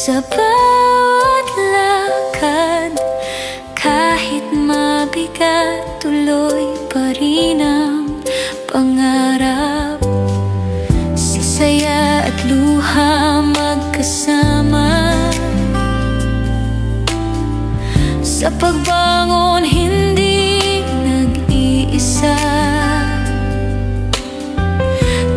Sa bawat lakad, kahit mabigat, tuloy pa rin ang pangarap. Sa saya at luha magkasama, sa pagbangon hindi nag-iisa.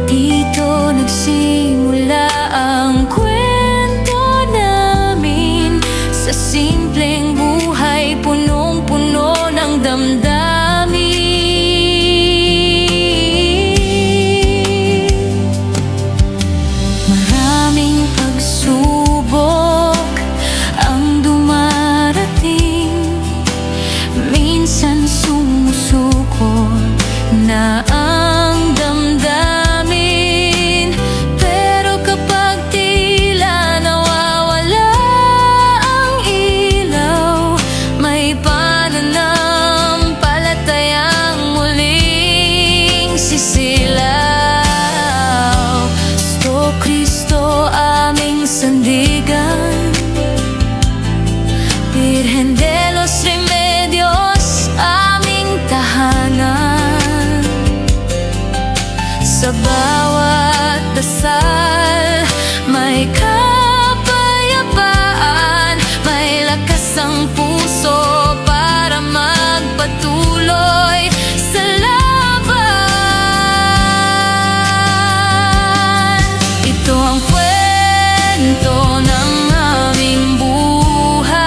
Dito nagsimula ang kwento namin, sa simpleng buhay punong-puno ng damdamin. Maraming pagsubok ang dumarating, minsan sumusuko na ang damdamin. Pero kapag tila nawawala ang ilaw, may pananampalatayang muling sisilaw. Sto Cristo aming sandigan, Birhen de los Remedios aming tahanan. Sa bawat dasal may kapayapaan, may lakas ang puso para magpatuloy sa laban. Ito ang kwento ng aming buhay,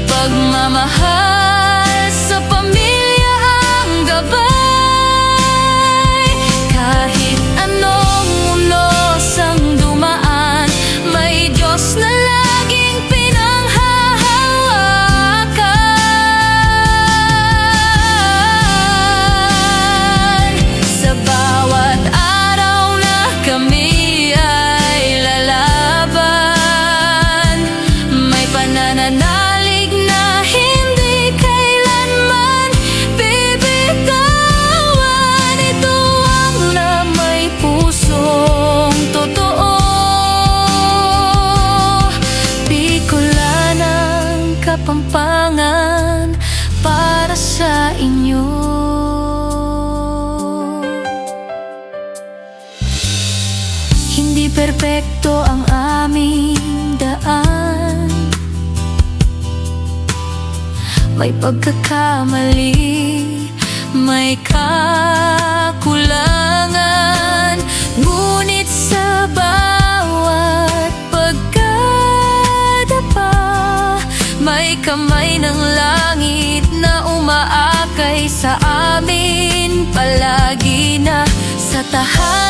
pagmamahal sa pamilya ang gabay. Kahit anong unos ang dumaan, may Diyos na laging pinanghahawakan. Sa bawat araw na kami ay lalaban, may panananalig na hindi kailanman bibitawan. Ito ang na may pusong totoo, Bicolanang Kapampangan para sa inyo. Hindi perpekto ang aming daan, may pagkakamali, may kakulangan. Ngunit sa bawat pagkadapa, may kamay ng langit na umaakay sa amin palagi na sa tahanan.